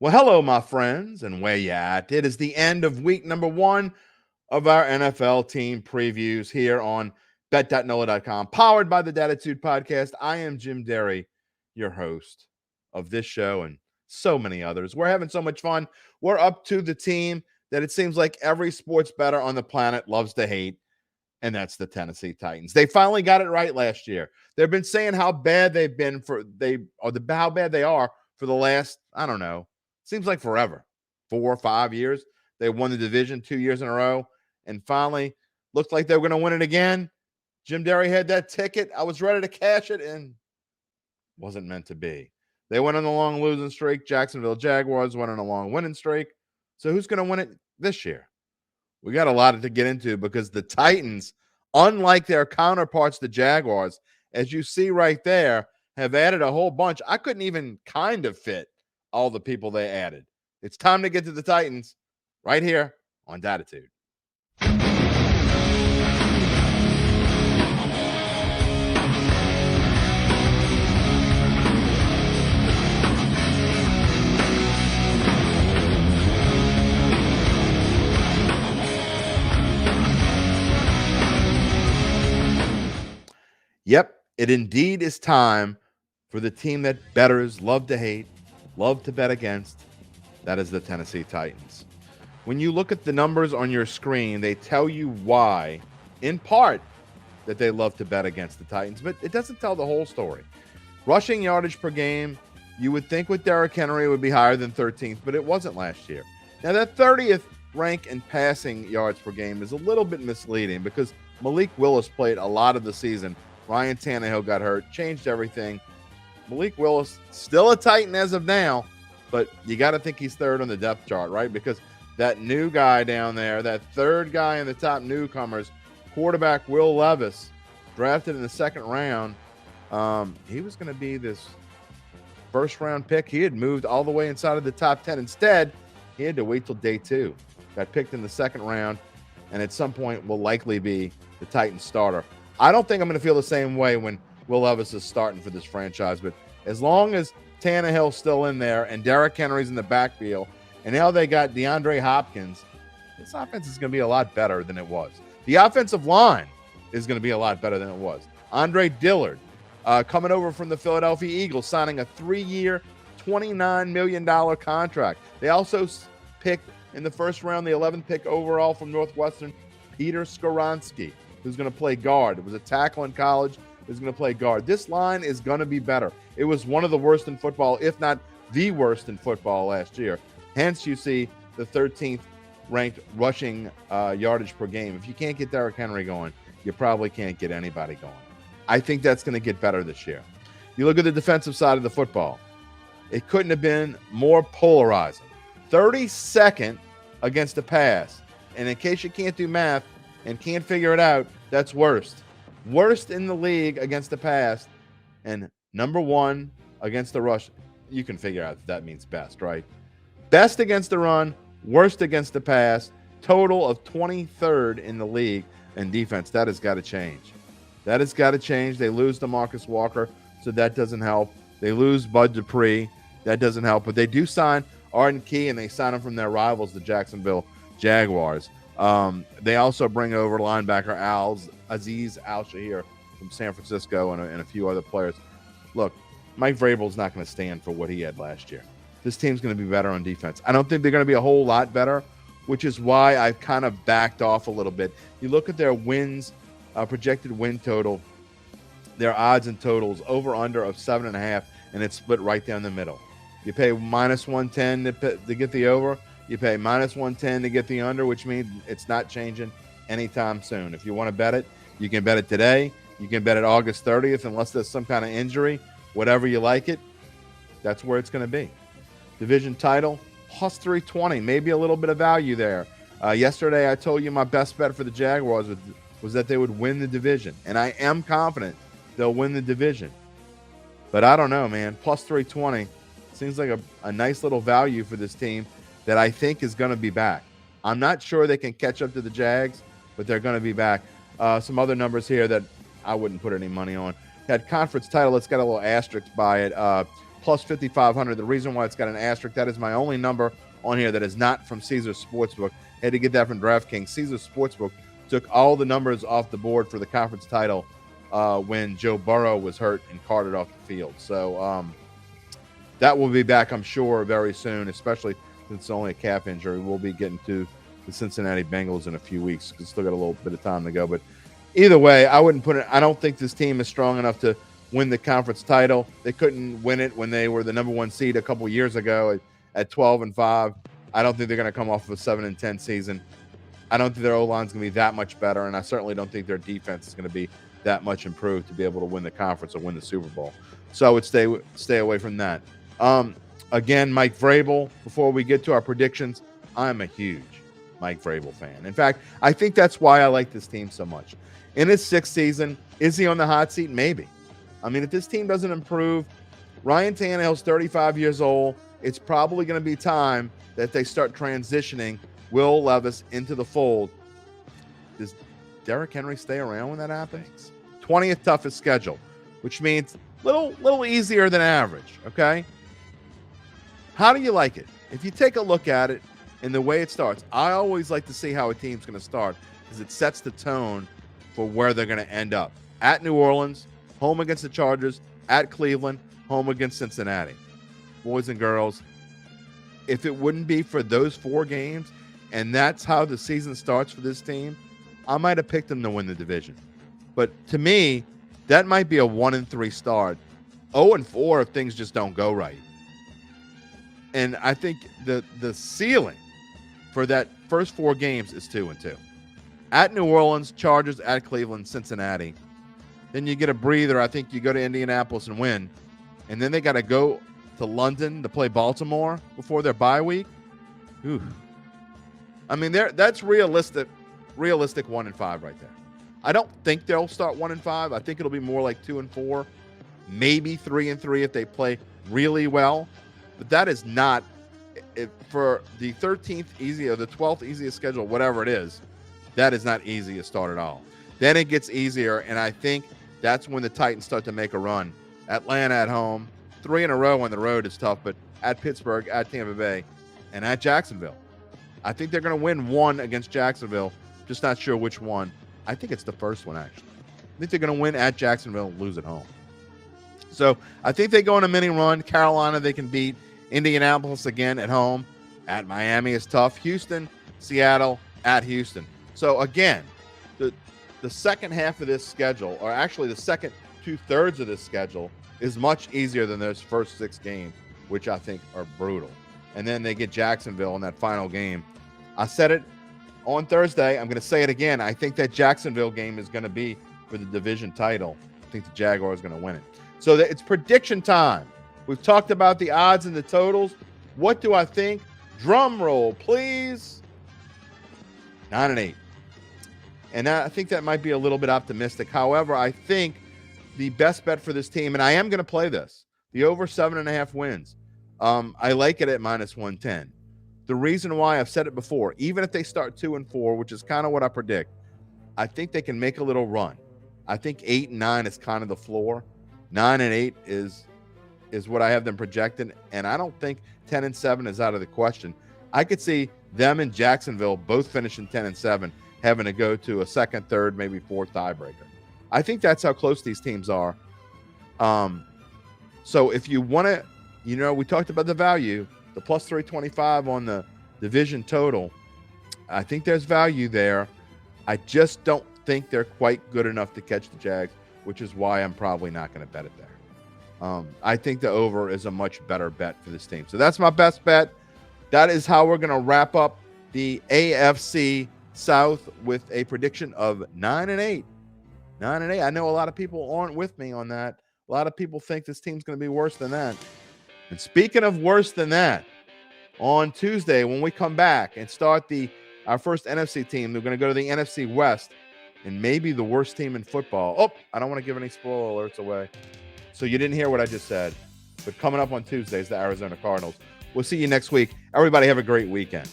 Well, hello, my friends, and where you at? It is the end of week number 1 of our NFL team previews here on bet.nola.com, powered by the Dattitude Podcast. I am Jim Derry, your host of this show and so many others. We're having so much fun. We're up to the team that it seems like every sports bettor on the planet loves to hate, and that's the Tennessee Titans. They finally got it right last year. They've been saying how bad they've been how bad they are for the last, I don't know, seems like forever, 4 or 5 years. They won the division 2 years in a row, and finally looked like they were going to win it again. Jim Derry had that ticket. I was ready to cash it, and wasn't meant to be. They went on a long losing streak. Jacksonville Jaguars went on a long winning streak. So who's going to win it this year? We got a lot to get into because the Titans, unlike their counterparts, the Jaguars, as you see right there, have added a whole bunch. I couldn't even kind of fit all the people they added. It's time to get to the Titans right here on Dattitude. Yep, it indeed is time for the team that bettors love to hate, love to bet against. That is the Tennessee Titans. When you look at the numbers on your screen, they tell you why, in part, that they love to bet against the Titans, but it doesn't tell the whole story. Rushing yardage per game, you would think with Derrick Henry would be higher than 13th, but it wasn't last year. Now, that 30th rank in passing yards per game is a little bit misleading because Malik Willis played a lot of the season. Ryan Tannehill got hurt, changed everything. Malik Willis, still a Titan as of now, but you got to think he's third on the depth chart, right? Because that new guy down there, that third guy in the top newcomers, quarterback Will Levis, drafted in the second round, he was going to be this first-round pick. He had moved all the way inside of the top 10. Instead, he had to wait till day 2. Got picked in the second round, and at some point will likely be the Titans starter. I don't think I'm going to feel the same way when Will Levis is starting for this franchise, but as long as Tannehill's still in there and Derrick Henry's in the backfield, and now they got DeAndre Hopkins, this offense is going to be a lot better than it was. The offensive line is going to be a lot better than it was. Andre Dillard, coming over from the Philadelphia Eagles, signing a 3-year, $29 million contract. They also picked in the first round, the 11th pick overall from Northwestern, Peter Skoronski, who's going to play guard. It was a tackle in college, is going to play guard. This line is going to be better. It was one of the worst in football, if not the worst in football last year. Hence, you see the 13th ranked rushing yardage per game. If you can't get Derrick Henry going, you probably can't get anybody going. I think that's going to get better this year. You look at the defensive side of the football. It couldn't have been more polarizing. 32nd against the pass. And in case you can't do math and can't figure it out, that's worst. Worst in the league against the pass, and number 1 against the rush. You can figure out that means best, right? Best against the run, worst against the pass, total of 23rd in the league in defense. That has got to change. That has got to change. They lose DeMarcus Walker, so that doesn't help. They lose Bud Dupree. That doesn't help. But they do sign Arden Key, and they sign him from their rivals, the Jacksonville Jaguars. They also bring over linebacker Azeez Al-Shahir from San Francisco and a few other players. Look, Mike Vrabel's not going to stand for what he had last year. This team's going to be better on defense. I don't think they're going to be a whole lot better, which is why I've kind of backed off a little bit. You look at their wins, projected win total, their odds and totals, over-under of 7.5, and it's split right down the middle. You pay minus 110 to get the over. You pay minus 110 to get the under, which means it's not changing anytime soon. If you want to bet it, you can bet it today. You can bet it August 30th, unless there's some kind of injury, whatever you like it. That's where it's going to be. Division title, plus 320, maybe a little bit of value there. Yesterday, I told you my best bet for the Jaguars was that they would win the division, and I am confident they'll win the division. But I don't know, man. Plus 320 seems like a nice little value for this team that I think is going to be back. I'm not sure they can catch up to the Jags, but they're going to be back. Some other numbers here that I wouldn't put any money on. Had conference title. Let's get a little asterisk by it. plus 5,500. The reason why it's got an asterisk, that is my only number on here that is not from Caesars Sportsbook. I had to get that from DraftKings. Caesars Sportsbook took all the numbers off the board for the conference title when Joe Burrow was hurt and carted off the field. So that will be back, I'm sure, very soon, especially since it's only a calf injury. We'll be getting to the Cincinnati Bengals in a few weeks. We still got a little bit of time to go. But either way, I wouldn't put it. I don't think this team is strong enough to win the conference title. They couldn't win it when they were the number one seed a couple years ago at 12-5. I don't think they're going to come off of a 7-10 season. I don't think their O-line is going to be that much better, and I certainly don't think their defense is going to be that much improved to be able to win the conference or win the Super Bowl. So I would stay away from that. Again, Mike Vrabel, before we get to our predictions, I'm a huge Mike Vrabel fan. In fact, I think that's why I like this team so much. In his sixth season, is he on the hot seat? Maybe. I mean, if this team doesn't improve, Ryan Tannehill's 35 years old. It's probably going to be time that they start transitioning Will Levis into the fold. Does Derrick Henry stay around when that happens? 20th toughest schedule, which means little easier than average, okay? How do you like it? If you take a look at it and the way it starts, I always like to see how a team's going to start because it sets the tone for where they're going to end up. At New Orleans, home against the Chargers, at Cleveland, home against Cincinnati. Boys and girls, if it wouldn't be for those 4 games, and that's how the season starts for this team, I might have picked them to win the division. But to me, that might be a 1-3 start. 0-4 if things just don't go right. And I think the ceiling for that first 4 games is 2-2. At New Orleans, Chargers, at Cleveland, Cincinnati. Then you get a breather. I think you go to Indianapolis and win. And then they got to go to London to play Baltimore before their bye week. Ooh. I mean, that's realistic 1-5 right there. I don't think they'll start 1-5. I think it'll be more like 2-4, maybe 3-3 if they play really well. But that is not for the 13th easy or the 12th easiest schedule, whatever it is. That is not easy to start at all. Then it gets easier, and I think that's when the Titans start to make a run. Atlanta at home, 3 in a row on the road is tough, but at Pittsburgh, at Tampa Bay, and at Jacksonville. I think they're going to win one against Jacksonville. Just not sure which one. I think it's the first one, actually. I think they're going to win at Jacksonville and lose at home. So I think they go on a mini run. Carolina, they can beat. Indianapolis again at home. At Miami is tough. Houston, Seattle, at Houston. So again, the second half of this schedule, or actually the second 2/3 of this schedule, is much easier than those first 6 games, which I think are brutal. And then they get Jacksonville in that final game. I said it on Thursday. I'm going to say it again. I think that Jacksonville game is going to be for the division title. I think the Jaguars are going to win it. So it's prediction time. We've talked about the odds and the totals. What do I think? Drum roll, please. 9-8. And I think that might be a little bit optimistic. However, I think the best bet for this team, and I am going to play this, the over 7.5 wins. I like it at -110. The reason why, I've said it before, even if they start 2-4, which is kind of what I predict, I think they can make a little run. I think 8-9 is kind of the floor. 9-8 is what I have them projected, and I don't think 10-7 is out of the question. I could see them and Jacksonville both finishing 10-7, having to go to a second, third, maybe fourth tiebreaker. I think that's how close these teams are. So if you want to, we talked about the value, the plus 325 on the division total. I think there's value there. I just don't think they're quite good enough to catch the Jags, which is why I'm probably not going to bet it there. I think the over is a much better bet for this team. So that's my best bet. That is how we're going to wrap up the AFC South with a prediction of 9-8. 9-8. I know a lot of people aren't with me on that. A lot of people think this team's going to be worse than that. And speaking of worse than that, on Tuesday when we come back and start our first NFC team, we're going to go to the NFC West and maybe the worst team in football. Oh, I don't want to give any spoiler alerts away. So you didn't hear what I just said. But coming up on Tuesday is the Arizona Cardinals. We'll see you next week. Everybody have a great weekend.